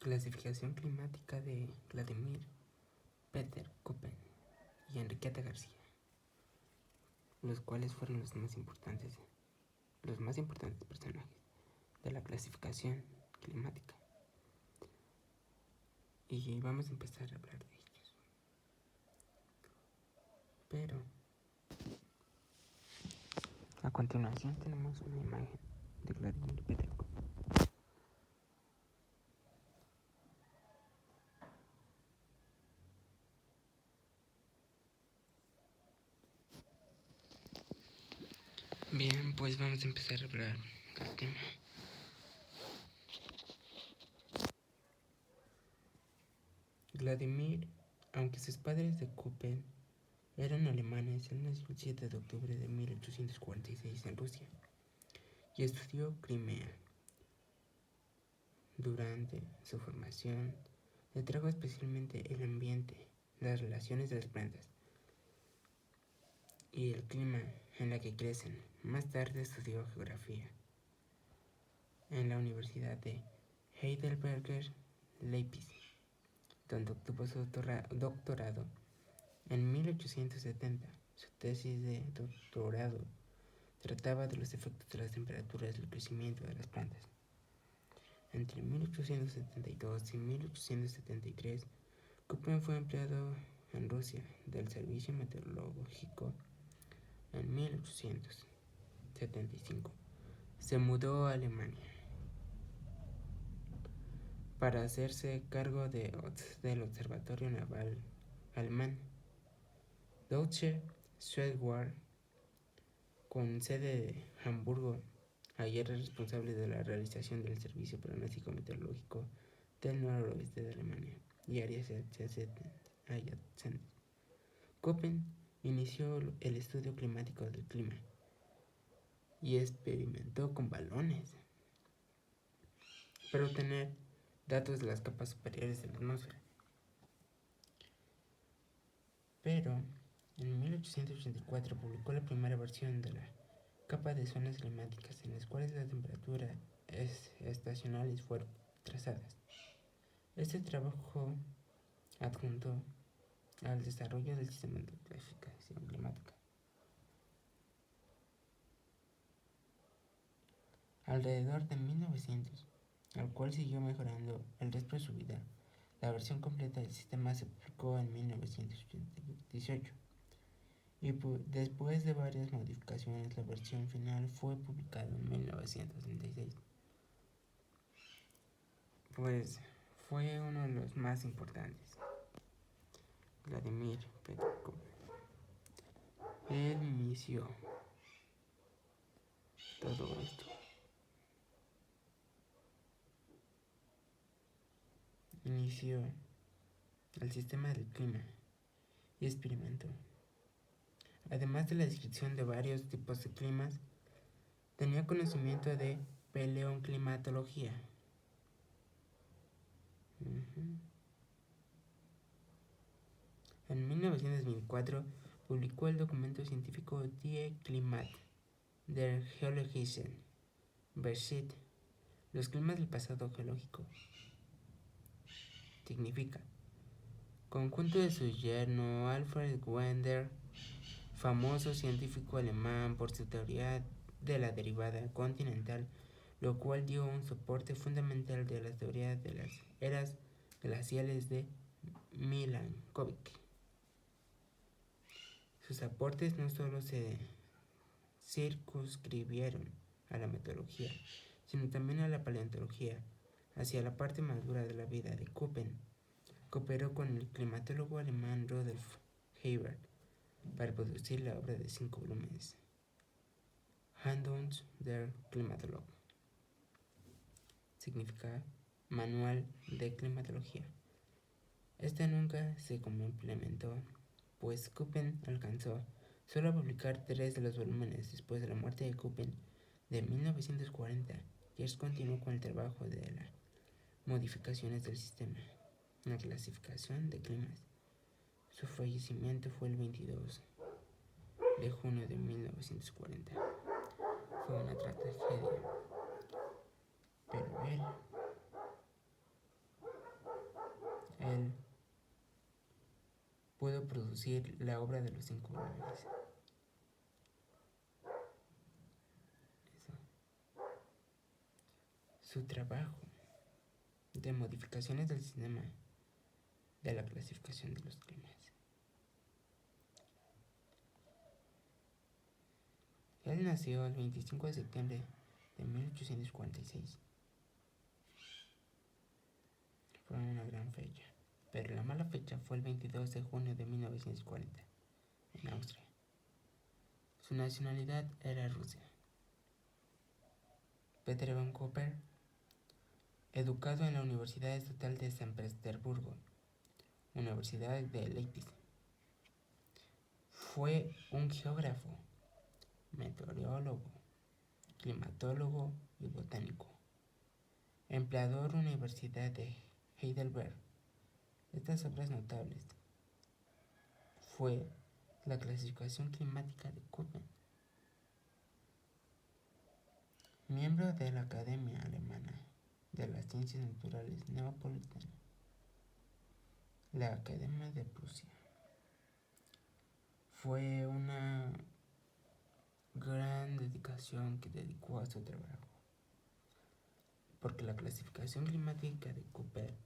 Clasificación climática de Vladimir Peter Köppen y Enriqueta García, los cuales fueron los más importantes personajes de la clasificación climática. Y vamos a empezar a hablar de ellos. Pero a continuación tenemos una imagen de Vladimir Peter Köppen. Bien, pues vamos a empezar a hablar del tema. Vladimir, aunque sus padres de Köppen eran alemanes, él nació el 7 de octubre de 1846 en Rusia y estudió Crimea. Durante su formación, le trajo especialmente el ambiente, las relaciones de las plantas y el clima en la que crecen. Más tarde estudió geografía en la Universidad de Heidelberg-Leipzig, donde obtuvo su doctorado en 1870. Su tesis de doctorado trataba de los efectos de las temperaturas del crecimiento de las plantas. Entre 1872 y 1873, Köppen fue empleado en Rusia del Servicio Meteorológico. En 1875 se mudó a Alemania para hacerse cargo del Observatorio Naval Alemán Deutsche Schweiz, con sede en Hamburgo. Allí era responsable de la realización del Servicio Pronóstico Meteorológico del noroeste de Alemania y áreas adyacentes. Köppen inició el estudio climático del clima y experimentó con balones para obtener datos de las capas superiores de la atmósfera. Pero en 1884 publicó la primera versión de la capa de zonas climáticas, en las cuales las temperaturas estacionales fueron trazadas. Este trabajo adjuntó al desarrollo del sistema de clasificación climática. Alrededor de 1900, al cual siguió mejorando el resto de su vida, la versión completa del sistema se publicó en 1918 y después de varias modificaciones la versión final fue publicada en 1966. Pues fue uno de los más importantes, Vladimir Peter Köppen. Él inició todo esto. Inició el sistema del clima y experimentó. Además de la descripción de varios tipos de climas, tenía conocimiento de paleoclimatología. En 1924 publicó el documento científico Die Klimat der geologischen Beschicht, los climas del pasado geológico. Significa conjunto de su yerno Alfred Wegener, famoso científico alemán por su teoría de la derivada continental, lo cual dio un soporte fundamental de la teoría de las eras glaciales de Milankovic. Sus aportes no solo se circunscribieron a la meteorología, sino también a la paleontología. Hacia la parte madura de la vida de Köppen, cooperó con el climatólogo alemán Rudolf Heiberg para producir la obra de 5 volúmenes, Handbuch der Klimatologie, significa Manual de Climatología. Esta nunca se implementó, pues Köppen alcanzó solo a publicar 3 de los volúmenes después de la muerte de Köppen de 1940. Gers continuó con el trabajo de las modificaciones del sistema, la clasificación de climas. Su fallecimiento fue el 22 de junio de 1940. Fue una tragedia, pero él pudo producir la obra de los 5 volúmenes. Su trabajo de modificaciones del sistema de la clasificación de los climas. Él nació el 25 de septiembre de 1846. Fue una gran fecha, pero la mala fecha fue el 22 de junio de 1940, en Austria. Su nacionalidad era Rusia. Peter von Cooper, educado en la Universidad Estatal de San Petersburgo, Universidad de Leipzig, fue un geógrafo, meteorólogo, climatólogo y botánico. Empleador Universidad de Heidelberg. Estas obras notables fue la clasificación climática de Köppen. Miembro de la Academia Alemana de las Ciencias Naturales Neapolitana, la Academia de Prusia. Fue una gran dedicación que dedicó a su trabajo, porque la clasificación climática de Köppen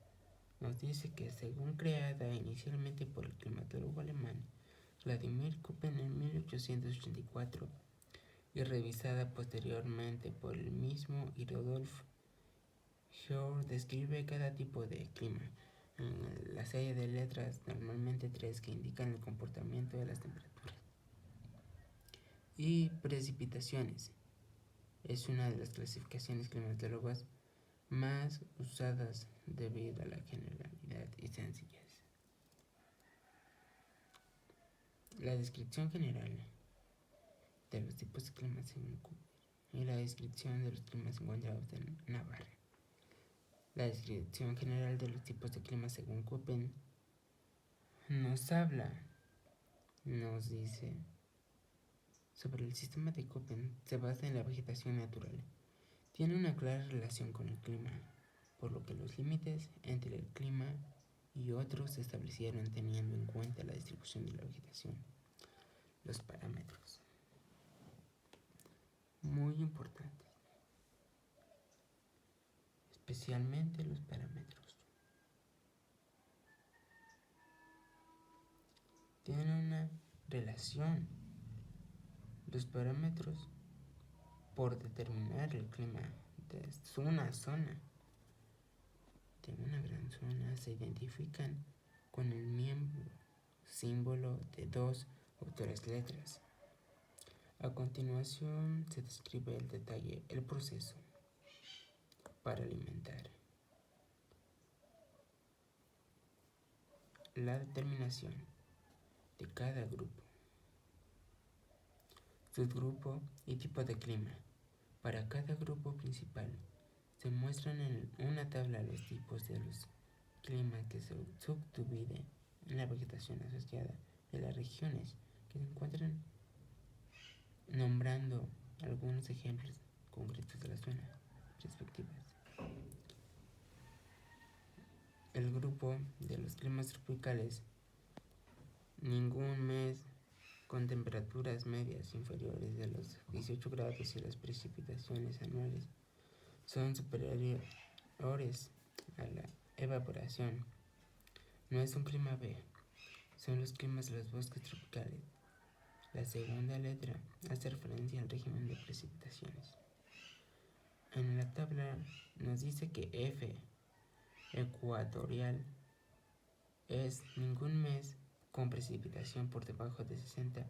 nos dice que, según creada inicialmente por el climatólogo alemán Vladimir Köppen en 1884 y revisada posteriormente por el mismo Rudolf Georg, describe cada tipo de clima en la serie de letras, normalmente 3, que indican el comportamiento de las temperaturas y precipitaciones. Es una de las clasificaciones climatológicas más usadas debido a la generalidad y sencillez. La descripción general de los tipos de clima según Köppen y la descripción de los climas encontrados en Navarra. La descripción general de los tipos de clima según Köppen nos dice sobre el sistema de Köppen. Se basa en la vegetación natural. Tiene una clara relación con el clima, por lo que los límites entre el clima y otros se establecieron teniendo en cuenta la distribución de la vegetación. Los parámetros. Muy importantes. Especialmente los parámetros. Tienen una relación. Los parámetros por determinar el clima de una zona, de una gran zona, se identifican con el miembro símbolo de 2 o 3 letras. A continuación se describe el detalle, el proceso para alimentar la determinación de cada grupo, subgrupo y tipo de clima. Para cada grupo principal se muestran en una tabla los tipos de los climas que se subdividen en la vegetación asociada de las regiones que se encuentran, nombrando algunos ejemplos concretos de las zonas respectivas. El grupo de los climas tropicales, ningún mes con temperaturas medias inferiores de los 18 grados y las precipitaciones anuales son superiores a la evaporación. No es un clima B, son los climas de los bosques tropicales. La segunda letra hace referencia al régimen de precipitaciones. En la tabla nos dice que F ecuatorial es ningún mes con precipitación por debajo de 60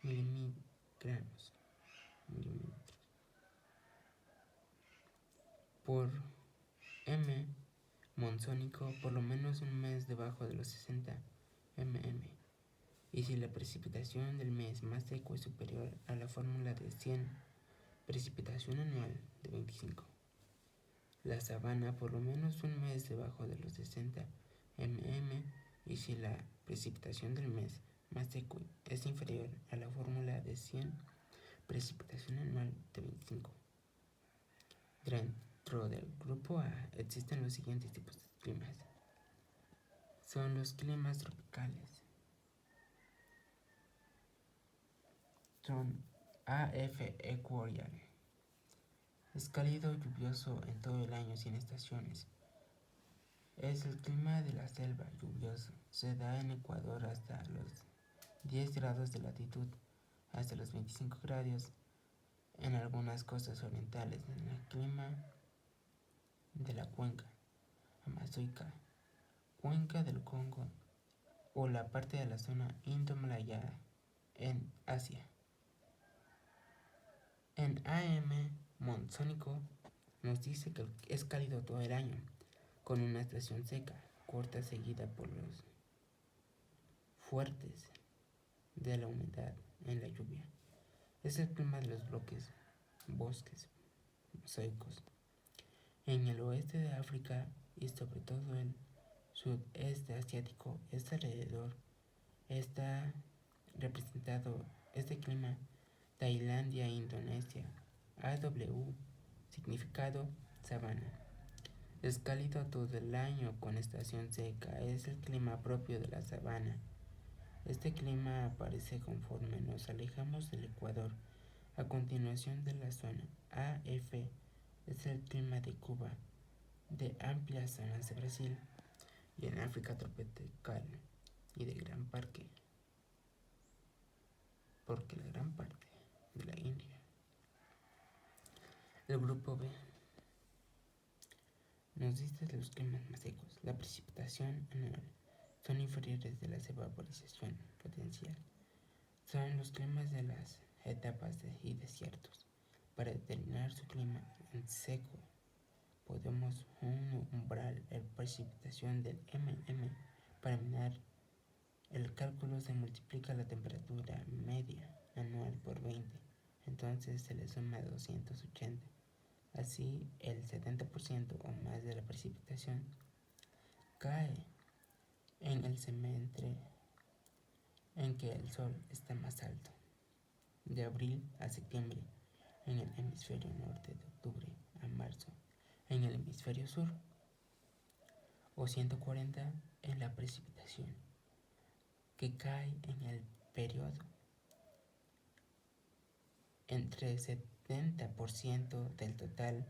milímetros. Por M monzónico, por lo menos un mes debajo de los 60 mm. Y si la precipitación del mes más seco es superior a la fórmula de 100, precipitación anual de 25. La sabana, por lo menos un mes debajo de los 60 mm. Y si la precipitación del mes más seco es inferior a la fórmula de 100, precipitación anual de 25. Dentro del grupo A existen los siguientes tipos de climas. Son los climas tropicales. son AF Equatorial. Es cálido y lluvioso en todo el año sin estaciones. Es el clima de la selva lluvioso. Se da en Ecuador hasta los 10 grados de latitud, hasta los 25 grados en algunas costas orientales. En el clima de la cuenca amazónica, cuenca del Congo o la parte de la zona indomalaya en Asia. En AM monzónico nos dice que es cálido todo el año, con una estación seca, corta, seguida por los fuertes de la humedad en la lluvia. Es el clima de los bloques, bosques, mosaicos. En el oeste de África y sobre todo el sudeste asiático, está representado este clima. Tailandia e Indonesia. AW, significado sabana. Es cálido todo el año con estación seca. Es el clima propio de la sabana. Este clima aparece conforme nos alejamos del Ecuador. A continuación de la zona AF es el clima de Cuba, de amplias zonas de Brasil y en África tropical y de gran parque, porque la gran parte de la India. El grupo B nos dice de los climas más secos. La precipitación anual son inferiores de la evaporización potencial. Son los climas de las etapas y desiertos. Para determinar su clima en seco, podemos un umbral de precipitación del mm. Para mirar el cálculo se multiplica la temperatura media anual por 20, entonces se le suma 280. Así, el 70% o más de la precipitación cae en el semestre en que el sol está más alto, de abril a septiembre en el hemisferio norte, de octubre a marzo en el hemisferio sur, o 140 en la precipitación que cae en el periodo entre el 70% del total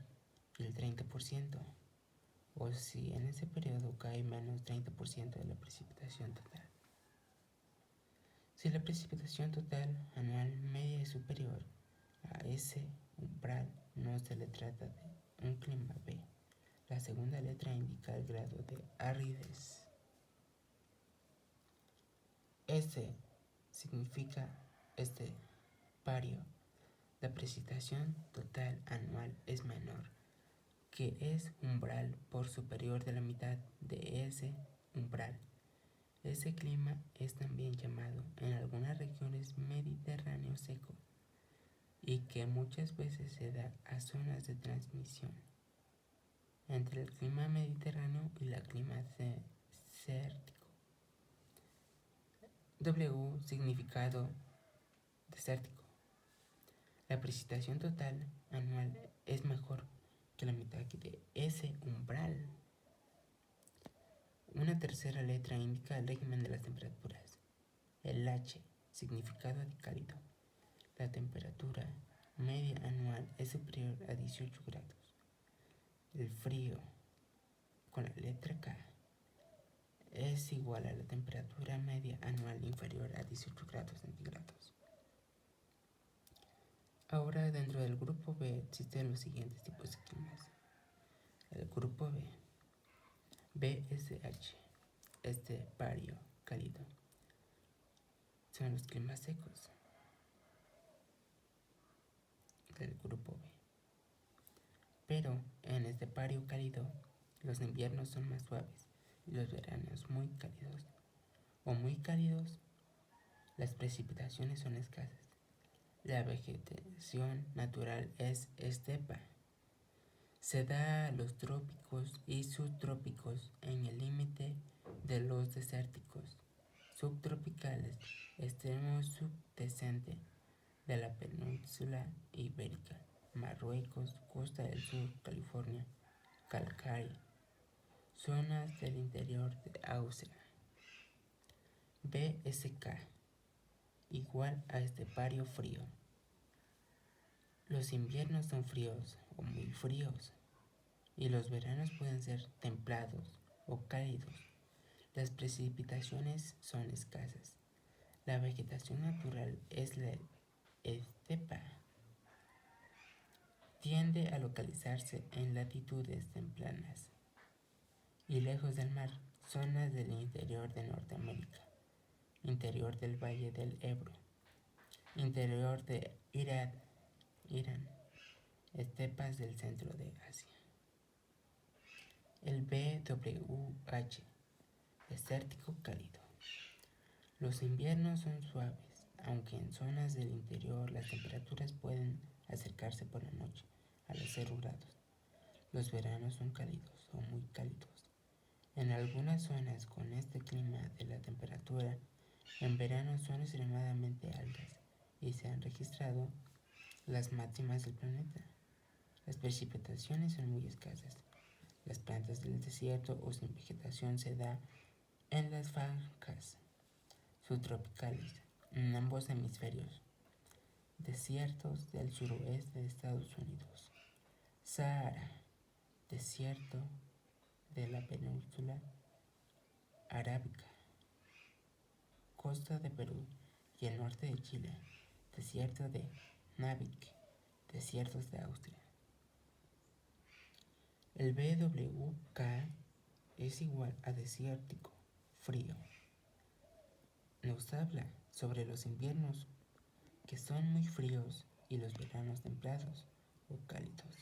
y el 30%, o si en ese periodo cae menos 30% de la precipitación total. Si la precipitación total anual media es superior a ese umbral, no se le trata de un clima B. La segunda letra indica el grado de aridez. S significa estepario. La precipitación total anual es menor, que es umbral por superior de la mitad de ese umbral. Ese clima es también llamado en algunas regiones Mediterráneo seco y que muchas veces se da a zonas de transmisión entre el clima mediterráneo y el clima desértico. W significado desértico. La precipitación total anual es mejor que la mitad de ese umbral. Una tercera letra indica el régimen de las temperaturas. El H, significado de cálido. La temperatura media anual es superior a 18 grados. El frío, con la letra K, es igual a la temperatura media anual inferior a 18 grados centígrados. Ahora, dentro del grupo B existen los siguientes tipos de climas. El grupo B, BSH, estepario cálido, son los climas secos del grupo B. Pero en estepario cálido, los inviernos son más suaves y los veranos muy cálidos o muy cálidos. Las precipitaciones son escasas. La vegetación natural es estepa. Se da a los trópicos y subtrópicos en el límite de los desérticos subtropicales, extremo subdescendente de la península ibérica, Marruecos, costa del sur, California, Calcari, zonas del interior de Austria. BSK igual a estepario frío. Los inviernos son fríos o muy fríos y los veranos pueden ser templados o cálidos. Las precipitaciones son escasas. La vegetación natural es la estepa. Tiende a localizarse en latitudes templanas y lejos del mar, zonas del interior de Norteamérica, interior del Valle del Ebro, interior de Irán, estepas del centro de Asia. El BWH, desértico cálido. Los inviernos son suaves, aunque en zonas del interior las temperaturas pueden acercarse por la noche a los 0 grados. Los veranos son cálidos o muy cálidos. En algunas zonas con este clima de la temperatura en verano son extremadamente altas y se han registrado las máximas del planeta. Las precipitaciones son muy escasas. Las plantas del desierto o sin vegetación se da en las franjas subtropicales en ambos hemisferios. Desiertos del suroeste de Estados Unidos. Sahara, desierto de la península arábica, costa de Perú y el norte de Chile, desierto de Navik, desiertos de Austria. El BWK es igual a desértico, frío. Nos habla sobre los inviernos que son muy fríos y los veranos templados o cálidos.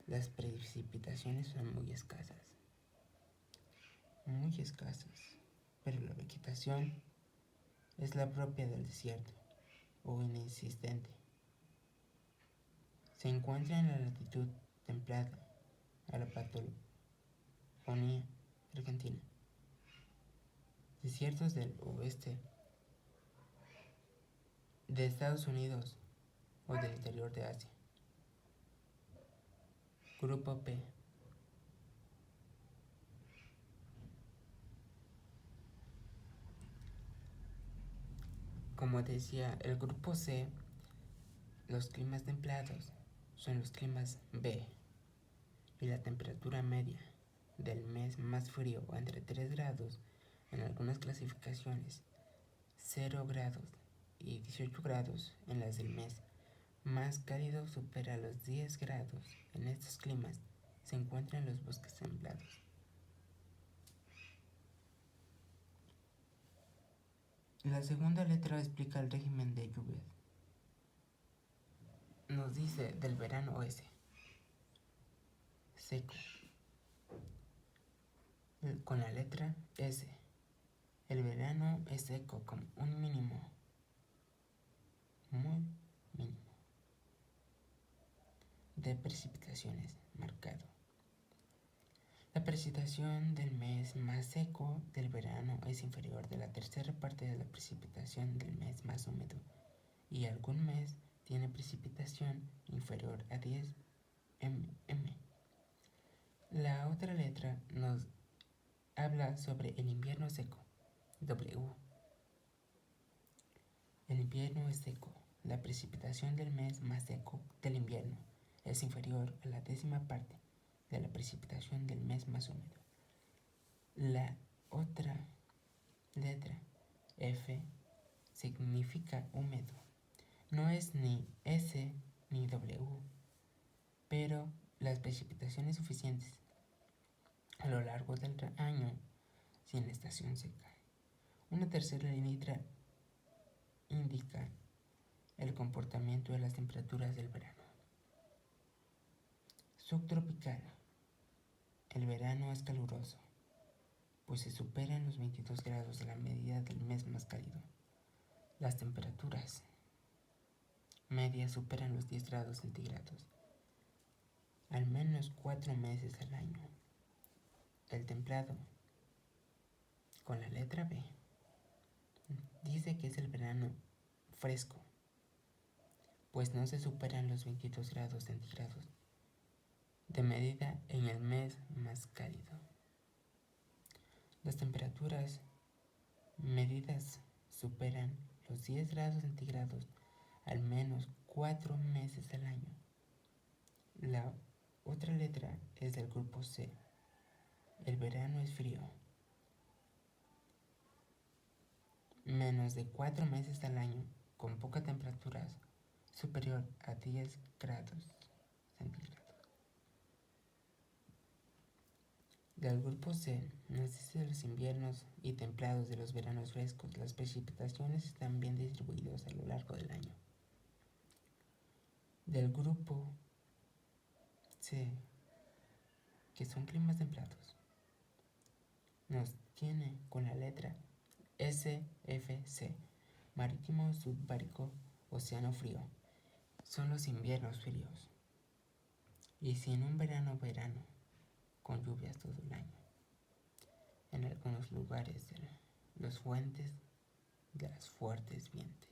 Las precipitaciones son muy escasas, pero la vegetación es la propia del desierto o inexistente. Se encuentra en la latitud templada a la Patagonia, Argentina, desiertos del oeste de Estados Unidos o del interior de Asia. Grupo P. Como decía, el grupo C, los climas templados son los climas B y la temperatura media del mes más frío o entre 3 grados en algunas clasificaciones, 0 grados y 18 grados en las del mes más cálido supera los 10 grados. En estos climas se encuentran los bosques templados. La segunda letra explica el régimen de lluvias. Nos dice del verano S, seco. Con la letra S, el verano es seco con un mínimo, muy mínimo, de precipitaciones marcado. La precipitación del mes más seco del verano es inferior de la tercera parte de la precipitación del mes más húmedo y algún mes tiene precipitación inferior a 10 mm. La otra letra nos habla sobre el invierno seco, W. El invierno es seco. La precipitación del mes más seco del invierno es inferior a la 10ª parte de la precipitación del mes más húmedo. La otra letra, F, significa húmedo. No es ni S ni W, pero las precipitaciones suficientes a lo largo del año sin estación seca. Una tercera letra indica el comportamiento de las temperaturas del verano. Subtropical. El verano es caluroso, pues se superan los 22 grados de la medida del mes más cálido. Las temperaturas medias superan los 10 grados centígrados, al menos 4 meses al año. El templado, con la letra B, dice que es el verano fresco, pues no se superan los 22 grados centígrados de medida en el mes más cálido. Las temperaturas medidas superan los 10 grados centígrados al menos 4 meses al año. La otra letra es del grupo C. El verano es frío. Menos de 4 meses al año, con poca temperatura superior a 10 grados centígrados. Del grupo C nos dice de los inviernos y templados de los veranos frescos. Las precipitaciones están bien distribuidas a lo largo del año. Del grupo C, que son climas templados, nos tiene con la letra SFC, marítimo subbárico océano frío. Son los inviernos fríos. Y si en un verano con lluvias todo el año. En algunos lugares los fuentes de las fuertes vientos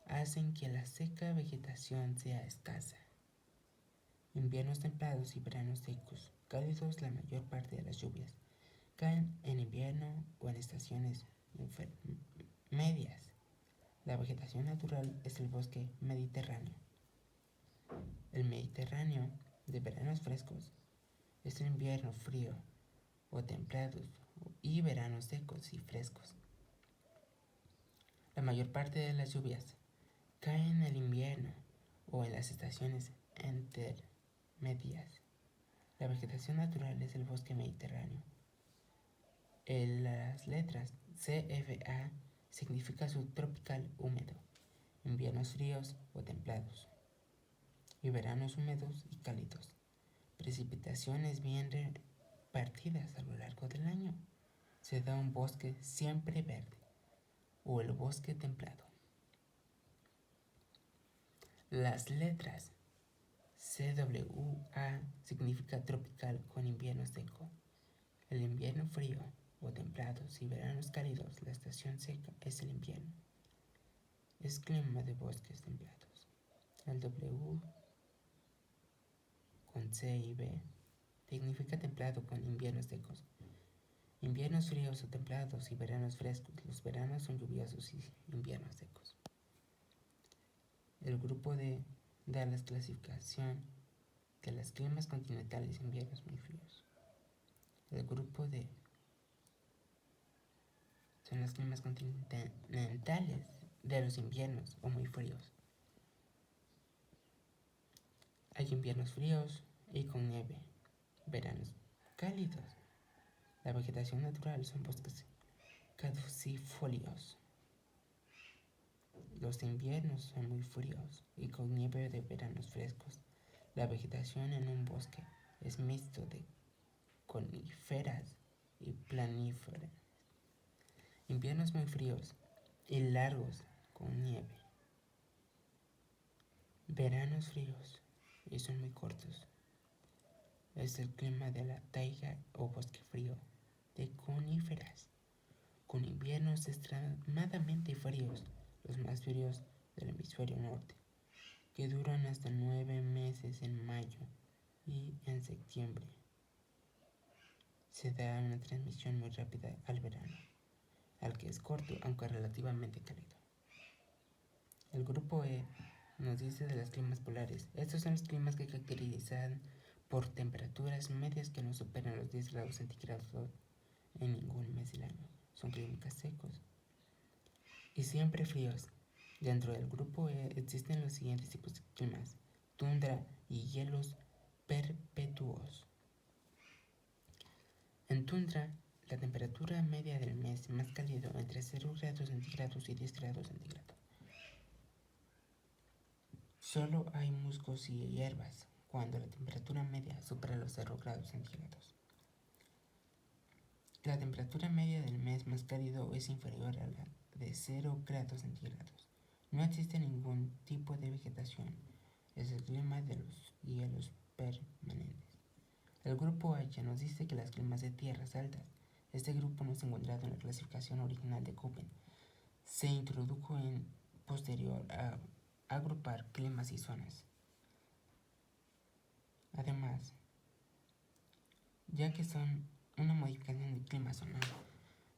hacen que la seca vegetación sea escasa. Inviernos templados y veranos secos, cálidos. La mayor parte de las lluvias caen en invierno o en estaciones medias. La vegetación natural es el bosque mediterráneo. El Mediterráneo de veranos frescos es el invierno frío o templados y veranos secos y frescos. La mayor parte de las lluvias caen en el invierno o en las estaciones intermedias. La vegetación natural es el bosque mediterráneo. Las letras CFA significa subtropical húmedo, inviernos fríos o templados y veranos húmedos y cálidos. Precipitaciones bien repartidas a lo largo del año. Se da un bosque siempre verde o el bosque templado. Las letras CWA significa tropical con invierno seco. El invierno frío o templados y veranos cálidos. La estación seca es el invierno. Es clima de bosques templados. El W con C y B significa templado con inviernos secos. Inviernos fríos o templados y veranos frescos. Los veranos son lluviosos y inviernos secos. El grupo D da la clasificación de los climas continentales, inviernos muy fríos. El grupo D son los climas continentales de los inviernos o muy fríos. Hay inviernos fríos y con nieve, veranos cálidos. La vegetación natural son bosques caducifolios. Los inviernos son muy fríos y con nieve de veranos frescos. La vegetación en un bosque es mixto de coníferas y planíferas. Inviernos muy fríos y largos con nieve. Veranos fríos y son muy cortos. Es el clima de la taiga o bosque frío de coníferas, con inviernos extremadamente fríos, los más fríos del hemisferio norte, que duran hasta 9 meses en mayo y en septiembre. Se da una transmisión muy rápida al verano, al que es corto aunque relativamente cálido. El grupo E nos dice de los climas polares. Estos son los climas que caracterizan por temperaturas medias que no superan los 10 grados centígrados en ningún mes del año. Son climas secos y siempre fríos. Dentro del grupo E existen los siguientes tipos de climas: tundra y hielos perpetuos. En tundra, la temperatura media del mes más cálido entre 0 grados centígrados y 10 grados centígrados. Solo hay musgos y hierbas cuando la temperatura media supera los 0 grados centígrados. La temperatura media del mes más cálido es inferior a la de 0 grados centígrados. No existe ningún tipo de vegetación. Es el clima de los hielos permanentes. El grupo H nos dice que las climas de tierras altas. Este grupo no se encontrado en la clasificación original de Köppen. Se introdujo en posterior a agrupar climas y zonas. Además, ya que son una modificación de clima zonal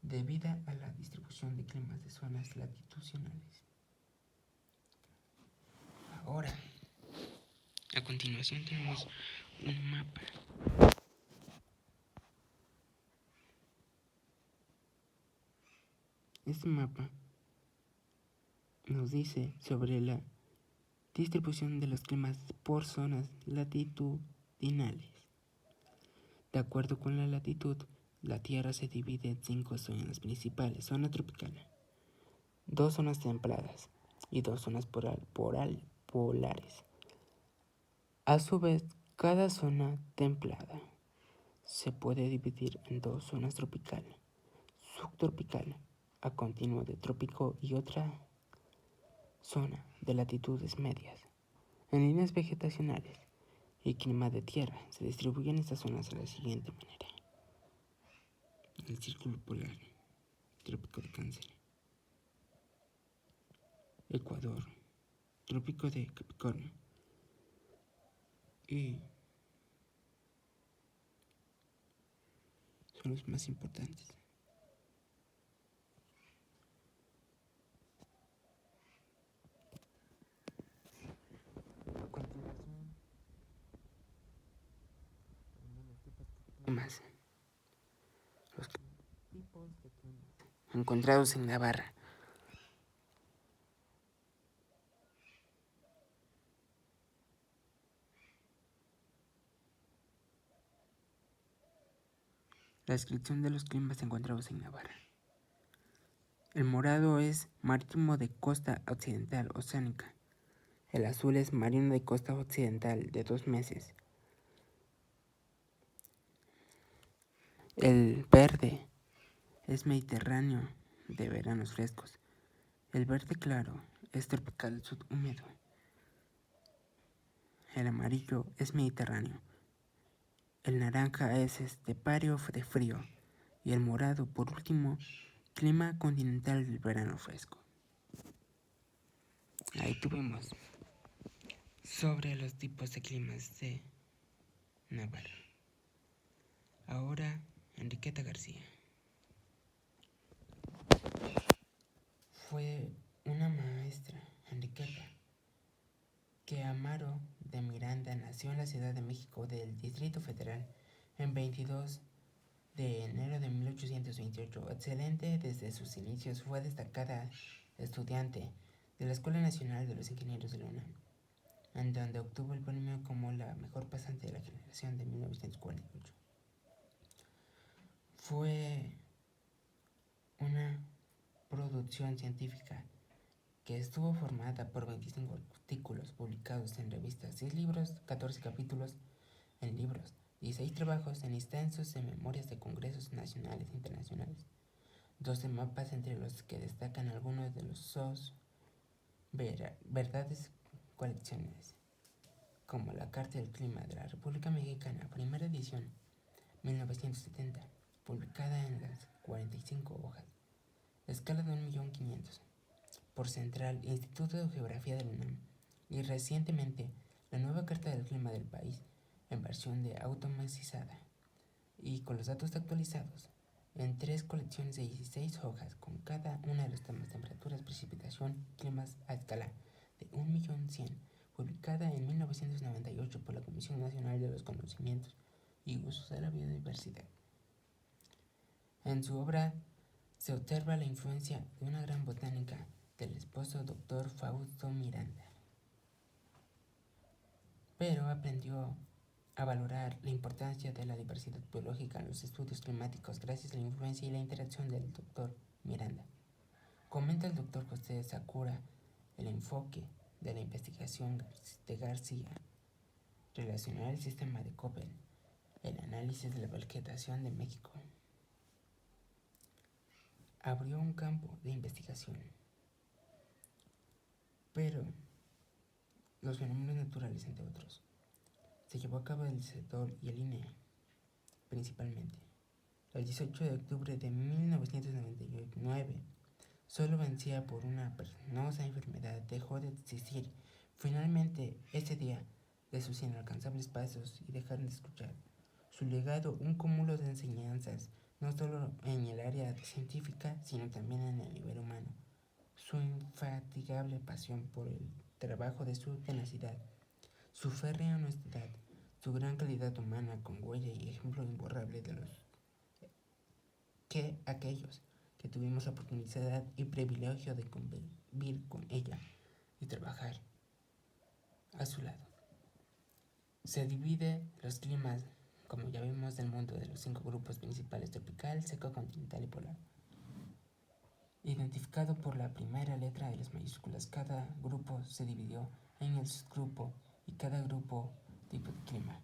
debida a la distribución distribución de climas de zonas latitudinales. Ahora, a continuación tenemos un mapa. Este mapa nos dice sobre la distribución de los climas por zonas latitudinales. De acuerdo con la latitud, la Tierra se divide en 5 zonas principales: zona tropical, 2 zonas templadas y 2 zonas polares. A su vez, cada zona templada se puede dividir en 2 zonas tropical, subtropical, a continuo de trópico, y otra zona de latitudes medias. En líneas vegetacionales y clima de tierra se distribuyen estas zonas de la siguiente manera: el círculo polar, trópico de Cáncer, Ecuador, trópico de Capricornio y son los más importantes. A continuación, los tipos de climas encontrados en Navarra. La descripción de los climas encontrados en Navarra. El morado es marítimo de costa occidental oceánica. El azul es marino de costa occidental de 2 meses. El verde es mediterráneo de veranos frescos. El verde claro es tropical subhúmedo. El amarillo es mediterráneo. El naranja es estepario de frío. Y el morado, por último, clima continental del verano fresco. Ahí tuvimos sobre los tipos de climas de Navarra. Ahora, Enriqueta García. Fue una maestra, Enriqueta, que Amaro de Miranda nació en la Ciudad de México del Distrito Federal en 22 de enero de 1828. Excelente desde sus inicios, fue destacada estudiante de la Escuela Nacional de los Ingenieros de la UNAM, en donde obtuvo el premio como la mejor pasante de la generación de 1948. Fue una producción científica que estuvo formada por 25 artículos publicados en revistas, 6 libros, 14 capítulos en libros, 16 trabajos en extensos en memorias de congresos nacionales e internacionales, 12 mapas, entre los que destacan algunos de los verdades colecciones, como la Carta del Clima de la República Mexicana, primera edición, 1970, publicada en las 45 hojas, escala de 1.500.000, por Central Instituto de Geografía de la UNAM, y recientemente la nueva Carta del Clima del país, en versión de automatizada y con los datos actualizados, en 3 colecciones de 16 hojas, con cada una de los temas: temperaturas, precipitación, climas a escala de 1.100.000, publicada en 1998 por la Comisión Nacional de los Conocimientos y Usos de la Biodiversidad. En su obra se observa la influencia de una gran botánica del esposo Dr. Fausto Miranda, pero aprendió a valorar la importancia de la diversidad biológica en los estudios climáticos gracias a la influencia y la interacción del Dr. Miranda. Comenta el Dr. José Sakura el enfoque de la investigación de García, relacionar el sistema de Köppen, el análisis de la vegetación de México. Abrió un campo de investigación, pero los fenómenos naturales, entre otros, se llevó a cabo el CEDOL y el INE, principalmente. El 18 de octubre de 1999, solo vencida por una penosa enfermedad, dejó de existir. Finalmente, ese día, de sus inalcanzables pasos y dejaron de escuchar. Su legado, un cúmulo de enseñanzas no solo en el área científica, sino también en el nivel humano. Su infatigable pasión por el trabajo de su tenacidad, su férrea honestidad, su gran calidad humana con huella y ejemplo imborrable de los que aquellos que tuvimos la oportunidad y privilegio de convivir con ella y trabajar a su lado. Se divide los climas, como ya vimos, del mundo de los 5 grupos principales: tropical, seco, continental y polar. Identificado por la primera letra de las mayúsculas, cada grupo se dividió en el subgrupo y cada grupo tipo de clima.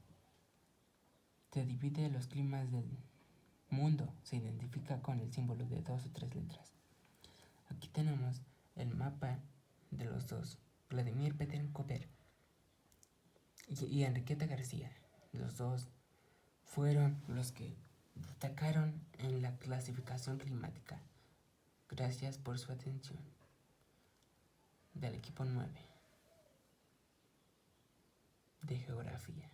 Se divide los climas del mundo, se identifica con el símbolo de 2 o 3 letras. Aquí tenemos el mapa de los dos, Vladimir Peter Cooper y Enriqueta García. Los dos fueron los que destacaron en la clasificación climática. Gracias por su atención. Del equipo 9 de geografía.